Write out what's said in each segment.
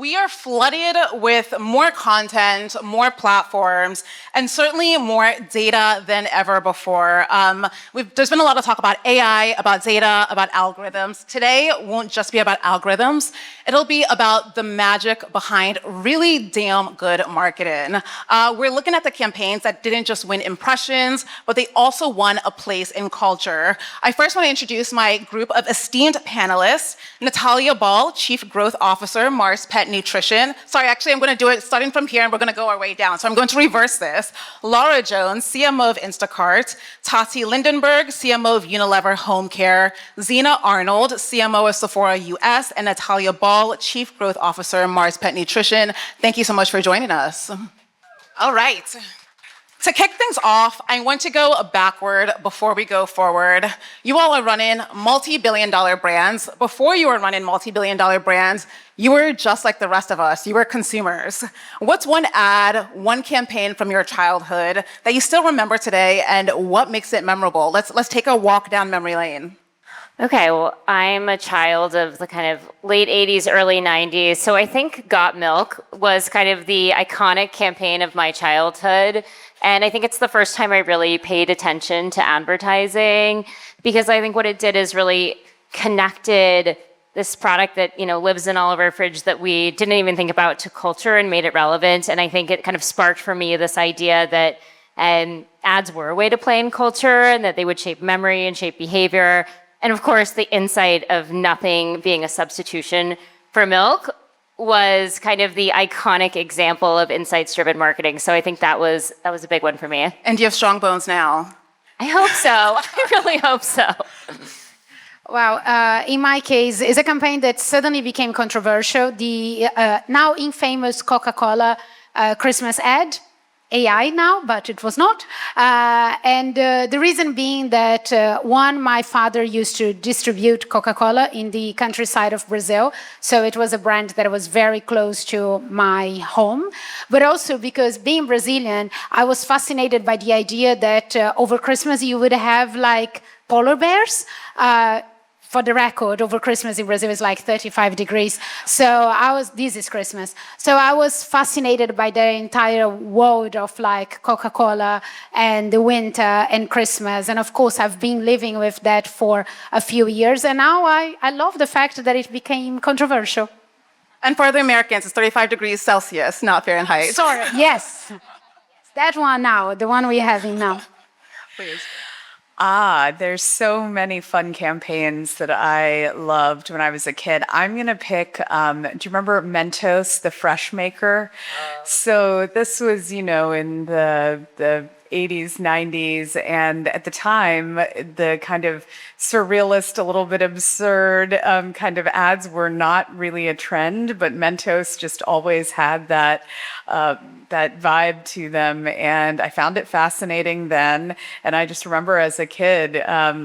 We are flooded with more content, more platforms, and certainly more data than ever before. There's been a lot of talk about AI, about data, about algorithms. Today won't just be about algorithms. It'll be about the magic behind really damn good marketing. We're looking at the campaigns that didn't just win impressions, but they also won a place in culture. I first want to introduce my group of esteemed panelists. Natalia Ball, Chief Growth Officer, Mars Pet Nutrition. Sorry, actually, I'm going to do it starting from here, and we're going to go our way down. So I'm going to reverse this. Laura Jones, CMO of Instacart. Tati Lindenberg, CMO of Unilever Home Care. Zena Arnold, CMO of Sephora US. And Natalia Ball, Chief Growth Officer, Mars Pet Nutrition. Thank you so much for joining us. All right. To kick things off, I want to go backward before we go forward. You all are running multi-billion-dollar brands. Before you were running multi-billion-dollar brands, you were just like the rest of us. You were consumers. What's one ad, one campaign from your childhood that you still remember today, and what makes it memorable? Let's take a walk down memory lane. Okay, well, I'm a child of the kind of late 80s, early 90s, so I think Got Milk was kind of the iconic campaign of my childhood, and I think it's the first time I really paid attention to advertising, because I think what it did is really connected this product that, you know, lives in all of our fridge that we didn't even think about to culture and made it relevant, and I think it kind of sparked for me this idea that ads were a way to play in culture, and that they would shape memory and shape behavior. And of course, the insight of nothing being a substitution for milk was kind of the iconic example of insights-driven marketing. So I think that was a big one for me. And you have strong bones now. I hope so. I really hope so. Well, in my case, it's a campaign that suddenly became controversial. The now infamous Coca-Cola Christmas ad. AI now, but it was not. And the reason being that, one, my father used to distribute Coca-Cola in the countryside of Brazil. So it was a brand that was very close to my home. But also because being Brazilian, I was fascinated by the idea that over Christmas you would have like polar bears. For the record, over Christmas in Brazil is like 35 degrees. So this is Christmas. So I was fascinated by the entire world of like Coca-Cola and the winter and Christmas. And of course, I've been living with that for a few years. And now I love the fact that it became controversial. And for the Americans, it's 35 degrees Celsius, not Fahrenheit. Sorry, yes. That one now, the one we're having now. Please. There's so many fun campaigns that I loved when I was a kid. I'm going to pick, do you remember Mentos, the fresh maker? So this was, you know, in the 80s, 90s, and at the time, the kind of surrealist, a little bit absurd kind of ads were not really a trend, but Mentos just always had that vibe to them, and I found it fascinating then. And I just remember as a kid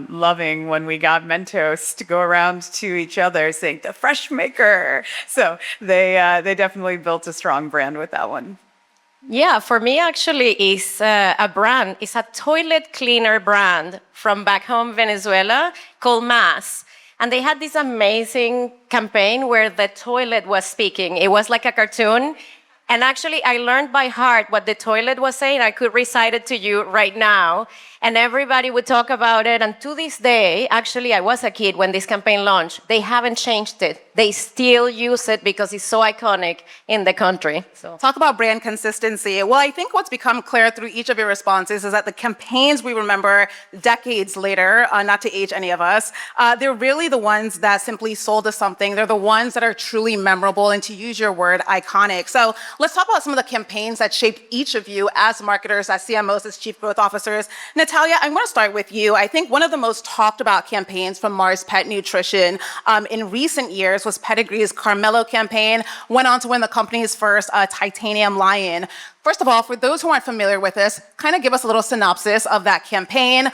loving when we got Mentos to go around to each other saying the fresh maker. So they definitely built a strong brand with that one. Yeah, for me actually is a brand. It's a toilet cleaner brand from back home Venezuela called Mass. And they had this amazing campaign where the toilet was speaking. It was like a cartoon. And actually, I learned by heart what the toilet was saying. I could recite it to you right now. And everybody would talk about it. And to this day, actually, I was a kid when this campaign launched. They haven't changed it. They still use it because it's so iconic in the country. So. Talk about brand consistency. Well, I think what's become clear through each of your responses is that the campaigns we remember decades later, not to age any of us, they're really the ones that simply sold us something. They're the ones that are truly memorable, and to use your word, iconic. So let's talk about some of the campaigns that shaped each of you as marketers, as CMOs, as chief growth officers. Natalia, I want to start with you. I think one of the most talked about campaigns from Mars Pet Nutrition in recent years was Pedigree's Carmelo campaign, went on to win the company's first Titanium Lion. First of all, for those who aren't familiar with this, kind of give us a little synopsis of that campaign.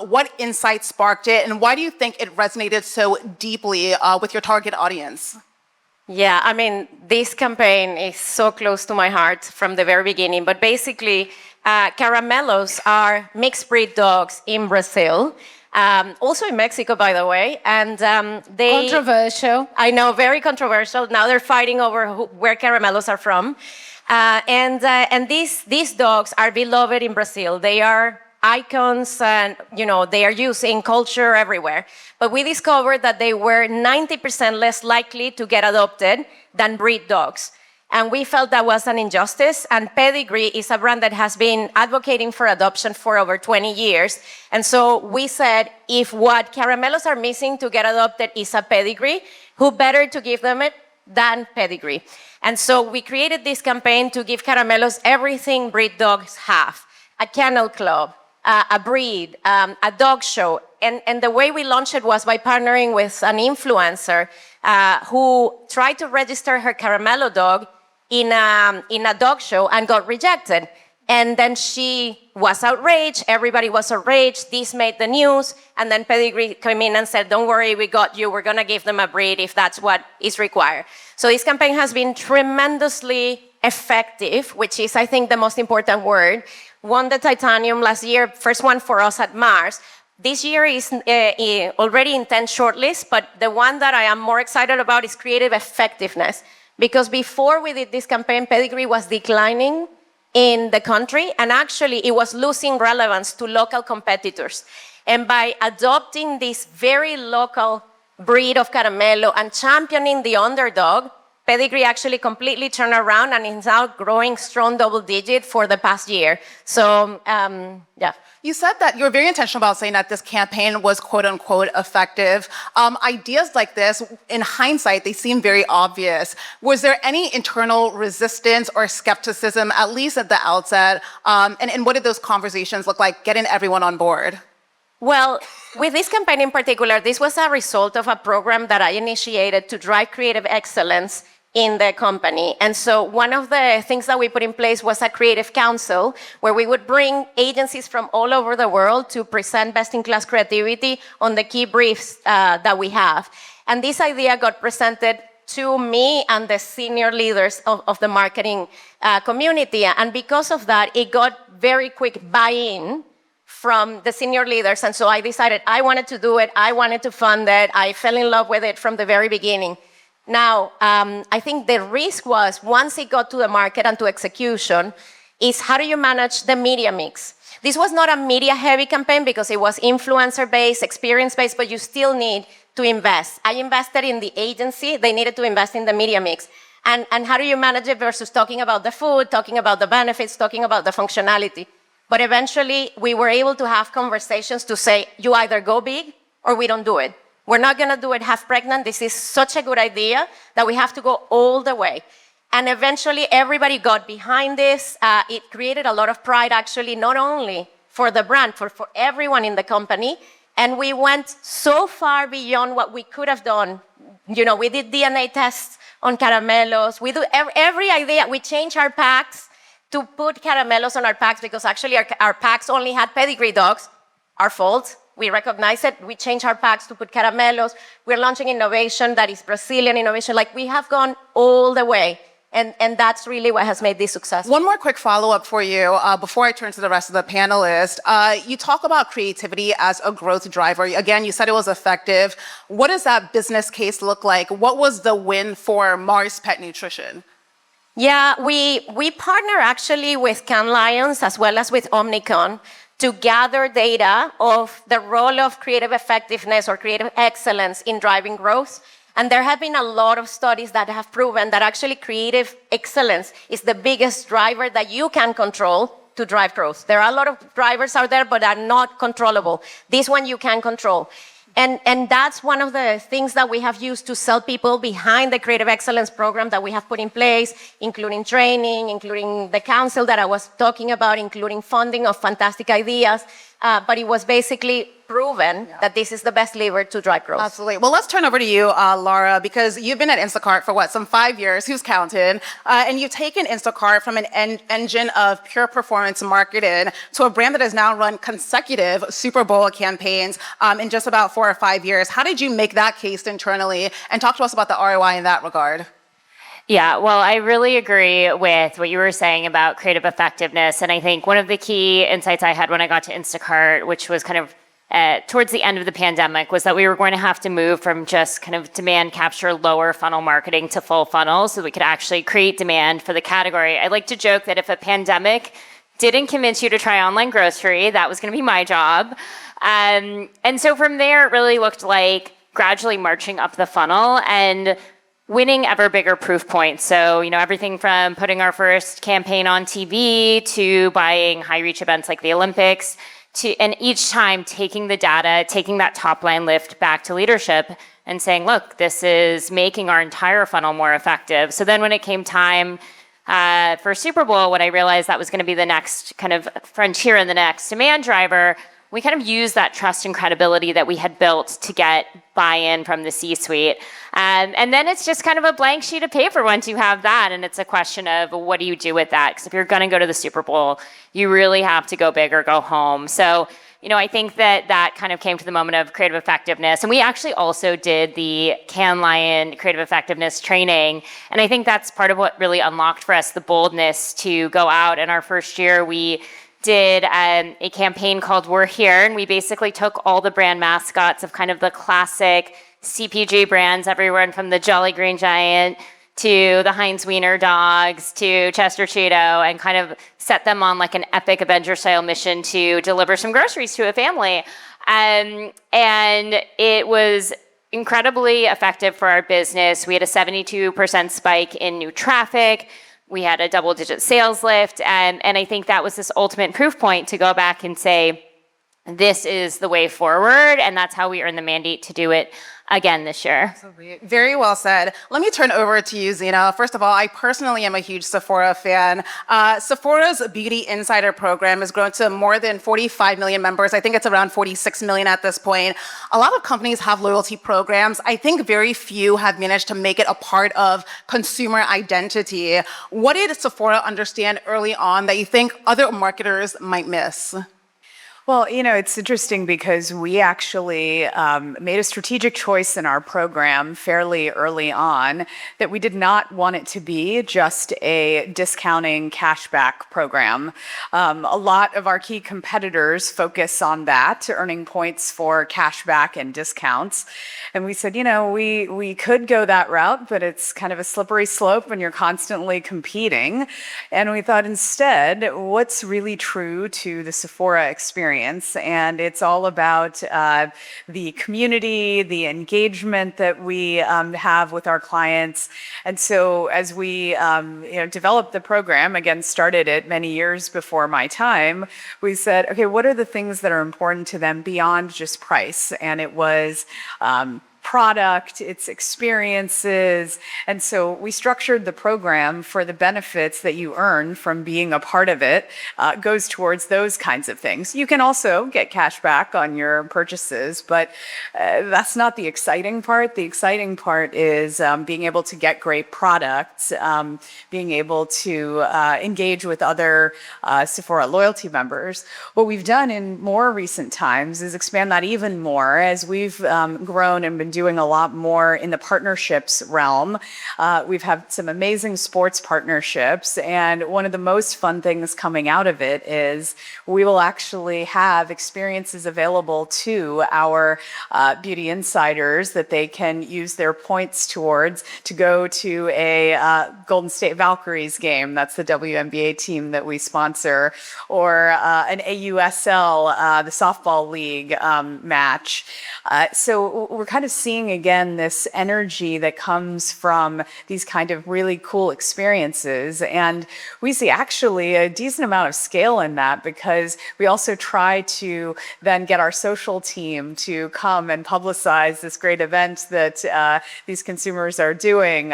What insights sparked it, and why do you think it resonated so deeply with your target audience? Yeah, I mean, this campaign is so close to my heart from the very beginning. But basically, Caramelos are mixed breed dogs in Brazil. also in Mexico, by the way. And they Controversial. I know, very controversial. Now they're fighting over where caramelos are from. And these dogs are beloved in Brazil. They are icons, and they are used in culture everywhere. But we discovered that they were 90% less likely to get adopted than breed dogs. And we felt that was an injustice. And Pedigree is a brand that has been advocating for adoption for over 20 years. And so we said, if what caramelos are missing to get adopted is a pedigree, who better to give them it than Pedigree? And so we created this campaign to give caramelos everything breed dogs have: a kennel club, a breed, a dog show. And the way we launched it was by partnering with an influencer who tried to register her caramelo dog in a dog show and got rejected. And then she was outraged, everybody was outraged, this made the news, and then Pedigree came in and said, don't worry, we got you, we're gonna give them a breed if that's what is required. So this campaign has been tremendously effective, which is, I think, the most important word. Won the Titanium last year, first one for us at Mars. This year is already in 10 shortlists, but the one that I am more excited about is creative effectiveness. Because before we did this campaign, Pedigree was declining in the country, and actually it was losing relevance to local competitors. And by adopting this very local breed of caramelo and championing the underdog, Pedigree actually completely turned around and is now growing strong double-digit for the past year. So, yeah. You said that you were very intentional about saying that this campaign was quote-unquote effective. Ideas like this, in hindsight, they seem very obvious. Was there any internal resistance or skepticism, at least at the outset? And what did those conversations look like, getting everyone on board? Well, with this campaign in particular, this was a result of a program that I initiated to drive creative excellence in the company. And so one of the things that we put in place was a creative council where we would bring agencies from all over the world to present best-in-class creativity on the key briefs that we have. And this idea got presented to me and the senior leaders of the marketing community. And because of that, it got very quick buy-in from the senior leaders. And so I decided I wanted to do it. I wanted to fund it. I fell in love with it from the very beginning. Now, I think the risk was, once it got to the market and to execution, is how do you manage the media mix? This was not a media-heavy campaign because it was influencer-based, experience-based, but you still need to invest. I invested in the agency. They needed to invest in the media mix. And how do you manage it versus talking about the food, talking about the benefits, talking about the functionality? But eventually, we were able to have conversations to say, you either go big or we don't do it. We're not going to do it half pregnant. This is such a good idea that we have to go all the way. And eventually, everybody got behind this. It created a lot of pride, actually, not only for the brand, for everyone in the company. And we went so far beyond what we could have done. We did DNA tests on caramelos. We do every idea. We changed our packs to put caramelos on our packs because actually our packs only had pedigree dogs. Our fault. We recognize it. We change our packs to put caramelos. We're launching innovation that is Brazilian innovation. Like, we have gone all the way. And that's really what has made this successful. One more quick follow-up for you before I turn to the rest of the panelists. You talk about creativity as a growth driver. Again, you said it was effective. What does that business case look like? What was the win for Mars Pet Nutrition? Yeah, we partner actually with Cannes Lions as well as with Omnicon to gather data of the role of creative effectiveness or creative excellence in driving growth. And there have been a lot of studies that have proven that actually creative excellence is the biggest driver that you can control to drive growth. There are a lot of drivers out there, but are not controllable. This one you can control. And that's one of the things that we have used to sell people behind the Creative Excellence program that we have put in place, including training, including the council that I was talking about, including funding of fantastic ideas. But it was basically proven that this is the best lever to drive growth. Absolutely. Well, let's turn over to you, Laura, because you've been at Instacart for some 5 years, who's counted? And you've taken Instacart from an engine of pure performance marketing to a brand that has now run consecutive Super Bowl campaigns in just about 4 or 5 years. How did you make that case internally? And talk to us about the ROI in that regard. Yeah, well, I really agree with what you were saying about creative effectiveness. And I think one of the key insights I had when I got to Instacart, which was kind of towards the end of the pandemic was that we were going to have to move from just kind of demand capture, lower funnel marketing to full funnel so we could actually create demand for the category. I like to joke that if a pandemic didn't convince you to try online grocery, that was going to be my job. And so from there, it really looked like gradually marching up the funnel and winning ever bigger proof points. So, everything from putting our first campaign on TV to buying high reach events like the Olympics, and each time taking the data, taking that top line lift back to leadership and saying, look, this is making our entire funnel more effective. So then when it came time for Super Bowl, when I realized that was going to be the next kind of frontier and the next demand driver, we kind of used that trust and credibility that we had built to get buy-in from the C-suite. And then it's just kind of a blank sheet of paper once you have that. And it's a question of what do you do with that? Because if you're going to go to the Super Bowl, you really have to go big or go home. So, I think that kind of came to the moment of creative effectiveness. And we actually also did the Cannes Lion creative effectiveness training. And I think that's part of what really unlocked for us the boldness to go out. In our first year, we did a campaign called We're Here, and we basically took all the brand mascots of kind of the classic CPG brands, everyone from the Jolly Green Giant to the Heinz Wiener Dogs to Chester Cheeto, and kind of set them on like an epic Avenger-style mission to deliver some groceries to a family. And it was incredibly effective for our business. We had a 72% spike in new traffic. We had a double-digit sales lift, and I think that was this ultimate proof point to go back and say, this is the way forward, and that's how we earned the mandate to do it again this year. Absolutely. Very well said. Let me turn over to you, Zena. First of all, I personally am a huge Sephora fan. Sephora's Beauty Insider program has grown to more than 45 million members. I think it's around 46 million at this point. A lot of companies have loyalty programs. I think very few have managed to make it a part of consumer identity. What did Sephora understand early on that you think other marketers might miss? Well, it's interesting because we actually made a strategic choice in our program fairly early on that we did not want it to be just a discounting cashback program. A lot of our key competitors focus on that, earning points for cashback and discounts. And we said, we could go that route, but it's kind of a slippery slope and you're constantly competing. And we thought instead, what's really true to the Sephora experience? And it's all about the community, the engagement that we have with our clients. And so as we developed the program, again, started it many years before my time, we said, okay, what are the things that are important to them beyond just price? And it was product, its experiences. And so we structured the program for the benefits that you earn from being a part of it goes towards those kinds of things. You can also get cash back on your purchases, but that's not the exciting part. The exciting part is being able to get great products, being able to engage with other Sephora loyalty members. What we've done in more recent times is expand that even more as we've grown and been doing a lot more in the partnerships realm. We've had some amazing sports partnerships, and one of the most fun things coming out of it is we will actually have experiences available to our beauty insiders that they can use their points towards to go to a Golden State Valkyries game. That's the WNBA team that we sponsor, or an AUSL, the softball league match. So we're kind of seeing again this energy that comes from these kind of really cool experiences. And we see actually a decent amount of scale in that because we also try to then get our social team to come and publicize this great event that these consumers are doing.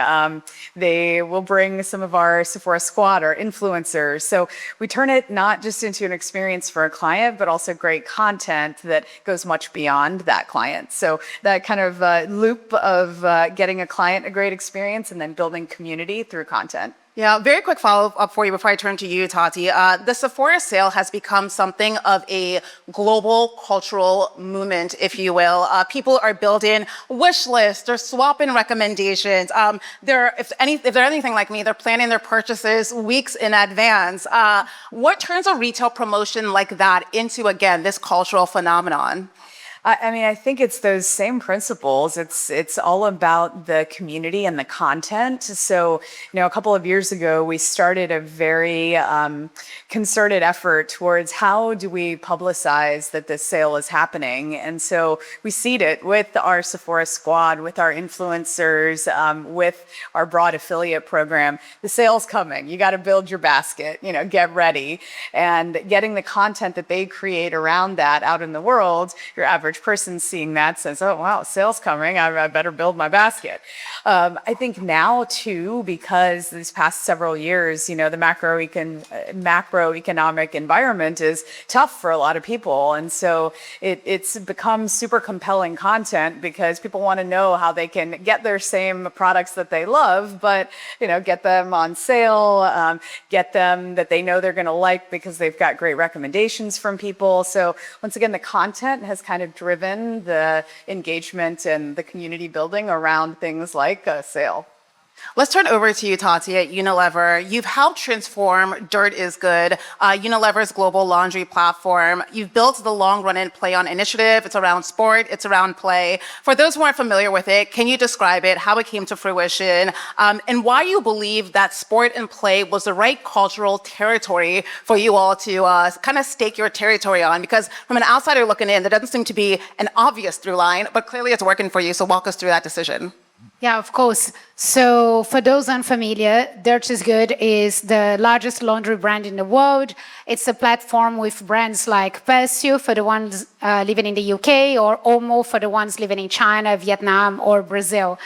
They will bring some of our Sephora squad, our influencers. So we turn it not just into an experience for a client, but also great content that goes much beyond that client. So that kind of of loop of getting a client a great experience and then building community through content. Yeah, very quick follow-up for you before I turn to you, Tati. The Sephora sale has become something of a global cultural movement, if you will. People are building wish lists, they're swapping recommendations. If they're anything like me, they're planning their purchases weeks in advance. What turns a retail promotion like that into, again, this cultural phenomenon? I mean, I think it's those same principles. It's all about the community and the content. So, a couple of years ago, we started a very concerted effort towards how do we publicize that this sale is happening. And so we seed it with our Sephora squad, with our influencers, with our broad affiliate program. The sale's coming. You got to build your basket, get ready. And getting the content that they create around that out in the world, your average person seeing that says, oh, wow, sale's coming. I better build my basket. I think now, too, because these past several years, the macroeconomic environment is tough for a lot of people. And so it's become super compelling content because people want to know how they can get their same products that they love, but, get them on sale, get them that they know they're going to like because they've got great recommendations from people. So once again, the content has kind of driven the engagement and the community building around things like a sale. Let's turn over to you, Tati, at Unilever. You've helped transform Dirt is Good, Unilever's global laundry platform. You've built the Long Run and Play On initiative. It's around sport, it's around play. For those who aren't familiar with it, can you describe it, how it came to fruition, and why you believe that sport and play was the right cultural territory for you all to kind of stake your territory on? Because from an outsider looking in, there doesn't seem to be an obvious through line, but clearly it's working for you. So walk us through that decision. Yeah, of course. So for those unfamiliar, Dirt is Good is the largest laundry brand in the world. It's a platform with brands like Persil for the ones living in the UK, or Omo for the ones living in China, Vietnam, or Brazil.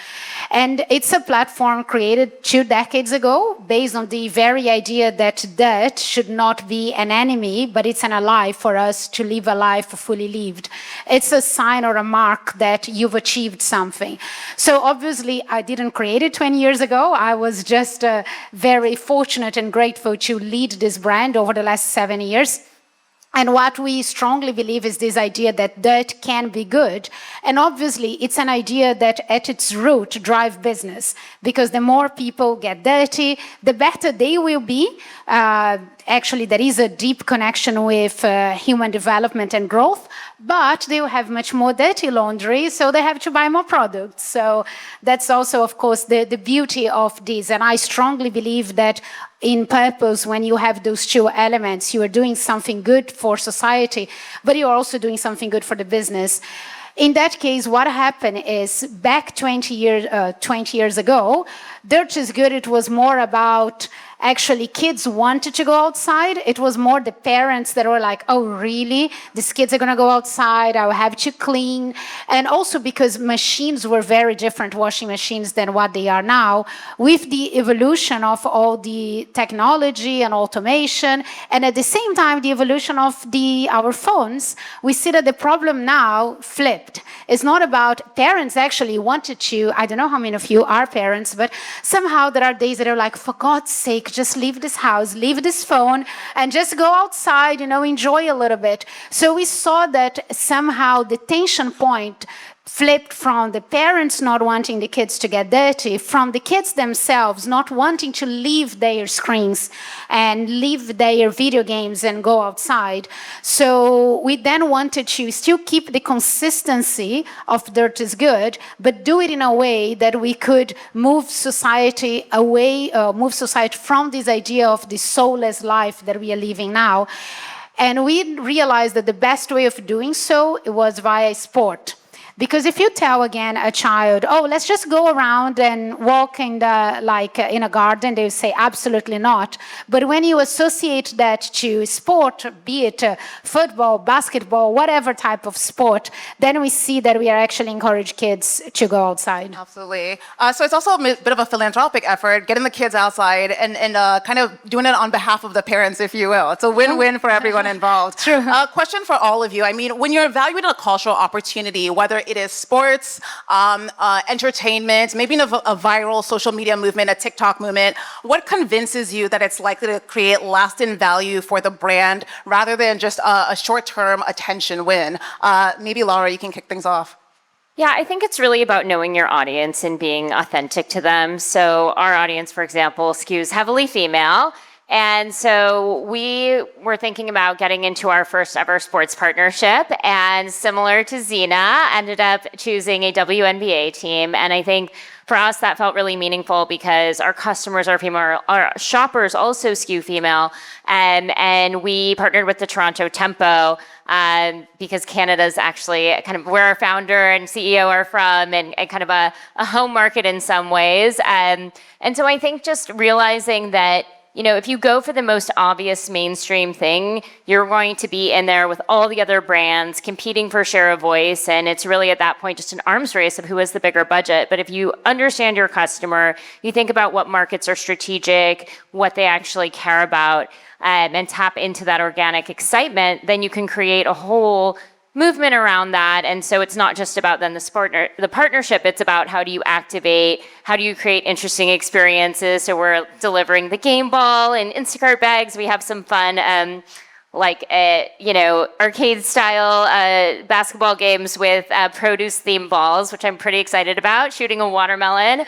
And it's a platform created 2 decades ago based on the very idea that dirt should not be an enemy, but it's an ally for us to live a life fully lived. It's a sign or a mark that you've achieved something. So obviously, I didn't create it 20 years ago. I was just very fortunate and grateful to lead this brand over the last 7 years. And what we strongly believe is this idea that dirt can be good. And obviously, it's an idea that at its root drives business, because the more people get dirty, the better they will be. Actually, there is a deep connection with human development and growth, but they will have much more dirty laundry, so they have to buy more products. So that's also, of course, the beauty of this. And I strongly believe that in purpose, when you have those 2 elements, you are doing something good for society, but you're also doing something good for the business. In that case, what happened is back 20 years ago, Dirt is Good, it was more about actually kids wanted to go outside. It was more the parents that were like, oh, really? These kids are going to go outside. I will have to clean. And also because machines were very different, washing machines, than what they are now. With the evolution of all the technology and automation, and at the same time, the evolution of our phones, we see that the problem now flipped. It's not about parents actually wanted to, I don't know how many of you are parents, but somehow there are days that are like, for God's sake, just leave this house, leave this phone, and just go outside, enjoy a little bit. So we saw that somehow the tension point flipped from the parents not wanting the kids to get dirty, from the kids themselves not wanting to leave their screens and leave their video games and go outside. So we then wanted to still keep the consistency of Dirt is Good, but do it in a way that we could move society away, move society from this idea of the soulless life that we are living now. And we realized that the best way of doing so was via sport. Because if you tell, again, a child, oh, let's just go around and walk in a garden, they will say, absolutely not. But when you associate that to sport, be it football, basketball, whatever type of sport, then we see that we are actually encouraging kids to go outside. Absolutely. So it's also a bit of a philanthropic effort, getting the kids outside and kind of doing it on behalf of the parents, if you will. It's a win-win for everyone involved. True. Question for all of you. I mean, when you're evaluating a cultural opportunity, whether whether it is sports, entertainment, maybe a viral social media movement, a TikTok movement, what convinces you that it's likely to create lasting value for the brand rather than just a short-term attention win? Maybe Laura, you can kick things off. Yeah, I think it's really about knowing your audience and being authentic to them. So our audience, for example, skews heavily female. And so we were thinking about getting into our first ever sports partnership, and similar to Zena, ended up choosing a WNBA team. And I think for us, that felt really meaningful because our customers are female, our shoppers also skew female. And we partnered with the Toronto Tempo because Canada is actually kind of where our founder and CEO are from, and kind of a home market in some ways. And so I think just realizing that, you know, if you go for the most obvious mainstream thing, you're going to be in there with all the other brands competing for share of voice. And it's really at that point just an arms race of who has the bigger budget. But if you understand your customer, you think about what markets are strategic, what they actually care about, and tap into that organic excitement, then you can create a whole movement around that. And so it's not just about then the partnership, it's about how do you activate, how do you create interesting experiences. So we're delivering the game ball and Instacart bags. We have some fun, arcade style basketball games with produce themed balls, which I'm pretty excited about, shooting a watermelon.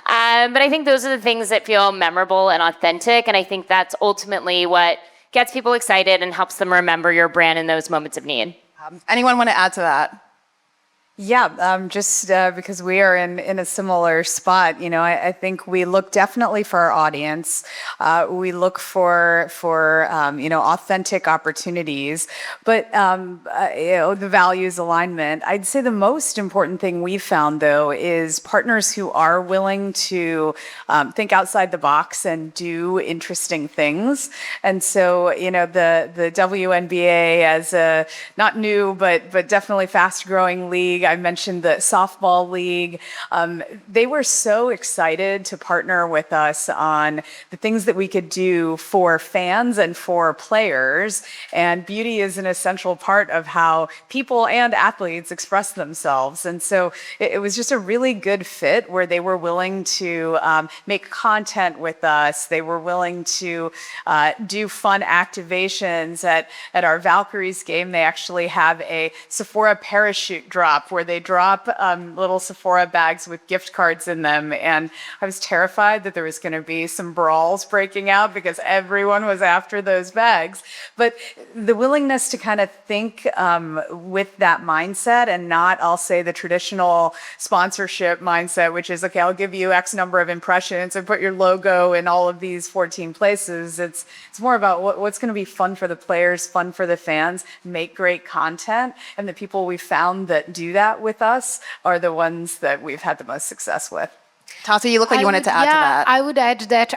But I think those are the things that feel memorable and authentic. And I think that's ultimately what gets people excited and helps them remember your brand in those moments of need. Anyone want to add to that? Yeah, just because we are in a similar spot, you know, I think we look definitely for our audience. We look for authentic opportunities, but the values alignment. I'd say the most important thing we've found though is partners who are willing to think outside the box and do interesting things. And so, you know, the WNBA as a not new but definitely fast-growing league. I mentioned the softball league. They were so excited to partner with us on the things that we could do for fans and for players. And beauty is an essential part of how people and athletes express themselves. And so it was just a really good fit where they were willing to make content with us. They were willing to do fun activations. At our Valkyries game, they actually have a Sephora parachute drop where they drop little Sephora bags with gift cards in them. And I was terrified that there was going to be some brawls breaking out because everyone was after those bags. But the willingness to kind of think with that mindset and not, I'll say, the traditional sponsorship mindset, which is, okay, I'll give you X number of impressions and put your logo in all of these 14 places. It's more about what's going to be fun for the players, fun for the fans, make great content. And the people we found that do that with us are the ones that we've had the most success with. Tati, you look like you wanted to add to that. I would add that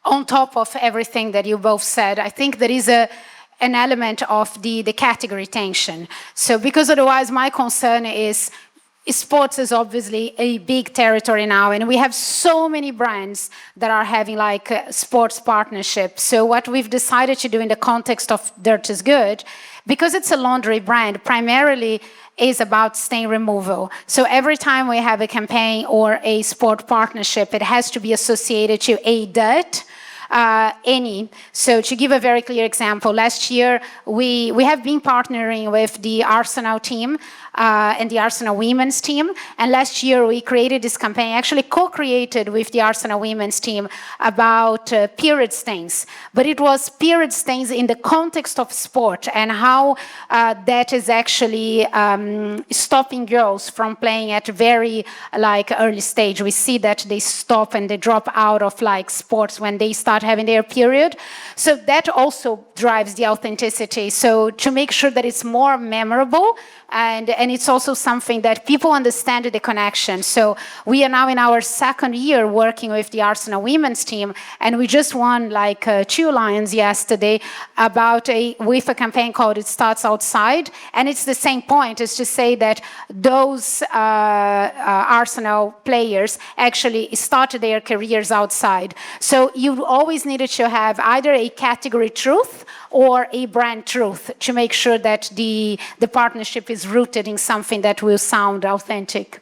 on top of everything that you both said, I think there is an element of the category tension. So because otherwise my concern is sports is obviously a big territory now, and we have so many brands that are having like sports partnerships. So what we've decided to do in the context of Dirt is Good, because it's a laundry brand, primarily is about stain removal. So every time we have a campaign or a sport partnership, it has to be associated to a dirt. So to give a very clear example, last year we have been partnering with the Arsenal team and the Arsenal women's team. And last year we created this campaign, actually co-created with the Arsenal women's team about period stains. But it was period stains in the context of sport and how that is actually stopping girls from playing at a very early stage. We see that they stop and they drop out of sports when they start having their period. So that also drives the authenticity. So to make sure that it's more memorable, and it's also something that people understand the connection. So we are now in our second year working with the Arsenal women's team, and we just won 2 Lions yesterday with a campaign called It Starts Outside. And it's the same point, is to say that those Arsenal players actually started their careers outside. So you always needed to have either a category truth or a brand truth to make sure that the partnership is rooted creating something that will sound authentic.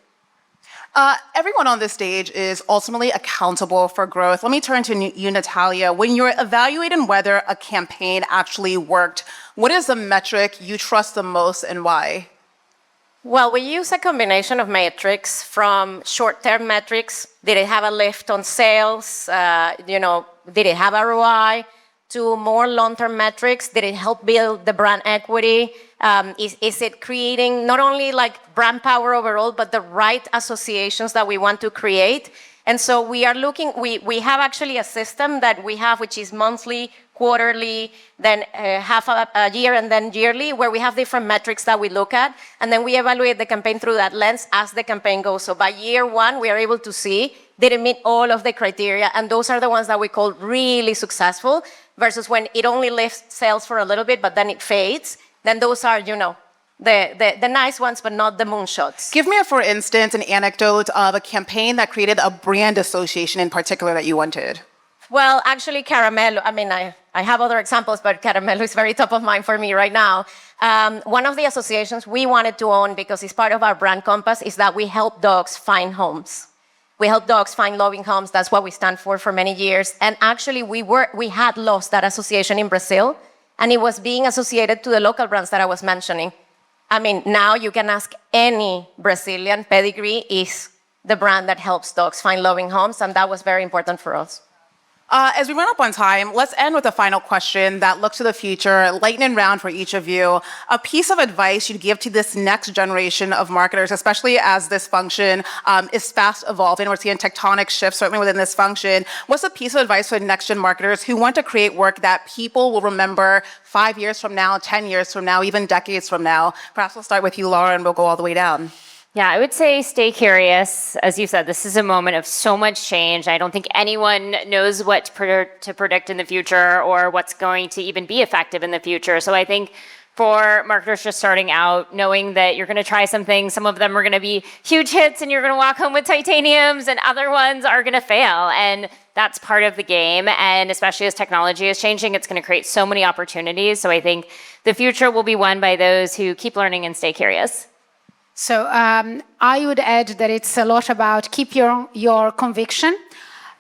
Everyone on this stage is ultimately accountable for growth. Let me turn to you, Natalia. When you're evaluating whether a campaign actually worked, what is the metric you trust the most and why? Well, we use a combination of metrics from short-term metrics. Did it have a lift on sales? Did it have ROI? To more long-term metrics. Did it help build the brand equity? Is it creating not only like brand power overall, but the right associations that we want to create? And so we are looking, we have actually a system that we have, which is monthly, quarterly, then half a year, and then yearly, where we have different metrics that we look at. And then we evaluate the campaign through that lens as the campaign goes. So by year one, we are able to see, did it meet all of the criteria? And those are the ones that we call really successful, versus when it only lifts sales for a little bit, but then it fades. Then those are, the nice ones, but not the moonshots. Give me, for instance, an anecdote of a campaign that created a brand association in particular that you wanted. Well, actually, Caramello, I have other examples, but Caramello is very top of mind for me right now. One of the associations we wanted to own, because it's part of our brand compass, is that we help dogs find homes. We help dogs find loving homes. That's what we stand for many years. And actually, we had lost that association in Brazil, and it was being associated to the local brands that I was mentioning. Now you can ask any Brazilian, Pedigree is the brand that helps dogs find loving homes, and that was very important for us. As we run up on time, let's end with a final question that looks to the future, lightning round for each of you. A piece of advice you'd give to this next generation of marketers, especially as this function is fast evolving. We're seeing tectonic shifts, certainly within this function. What's a piece of advice for next-gen marketers who want to create work that people will remember 5 years from now, 10 years from now, even decades from now? Perhaps we'll start with you, Laura, and we'll go all the way down. Yeah, I would say stay curious. As you said, this is a moment of so much change. I don't think anyone knows what to predict in the future or what's going to even be effective in the future. So I think for marketers just starting out, knowing that you're going to try some things, some of them are going to be huge hits and you're going to walk home with titaniums, and other ones are going to fail. And that's part of the game. And especially as technology is changing, it's going to create so many opportunities. So I think the future will be won by those who keep learning and stay curious. So I would add that it's a lot about keep your conviction.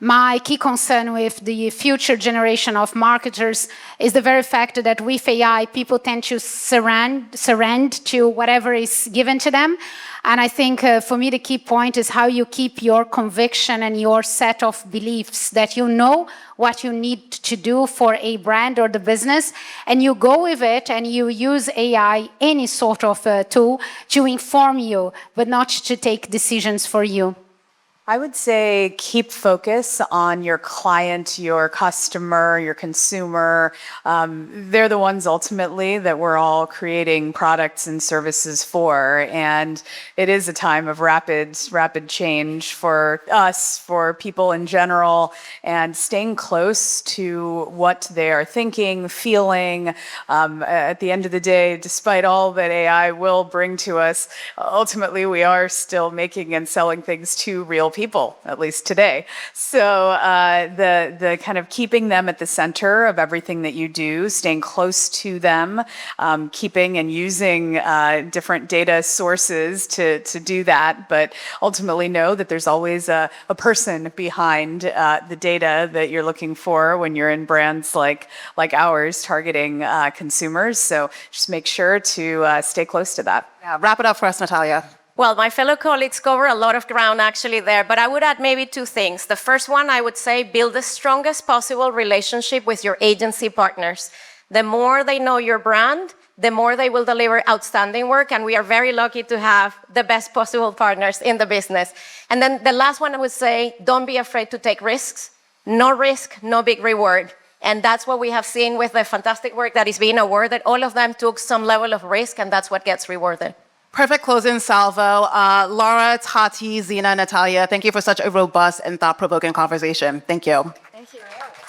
My key concern with the future generation of marketers is the very fact that with AI, people tend to surrender to whatever is given to them. And I think for me, the key point is how you keep your conviction and your set of beliefs, that you know what you need to do for a brand or the business, and you go with it and you use AI, any sort of tool, to inform you, but not to take decisions for you. I would say keep focus on your client, your customer, your consumer. They're the ones ultimately that we're all creating products and services for. And it is a time of rapid change for us, for people in general, and staying close to what they are thinking, feeling. At the end of the day, despite all that AI will bring to us, ultimately we are still making and selling things to real people, at least today. So the kind of keeping them at the center of everything that you do, staying close to them, keeping and using different data sources to do that, but ultimately know that there's always a person behind the data that you're looking for when you're in brands like ours targeting consumers. So just make sure to stay close to that. Yeah, wrap it up for us, Natalia. Well, my fellow colleagues cover a lot of ground actually there, but I would add maybe two things. The first one, I would say, build the strongest possible relationship with your agency partners. The more they know your brand, the more they will deliver outstanding work, and we are very lucky to have the best possible partners in the business. And then the last one, I would say, don't be afraid to take risks. No risk, no big reward. And that's what we have seen with the fantastic work that is being awarded. All of them took some level of risk, and that's what gets rewarded. Perfect closing salvo. Laura, Tati, Zena, Natalia, thank you for such a robust and thought-provoking conversation. Thank you. Thank you.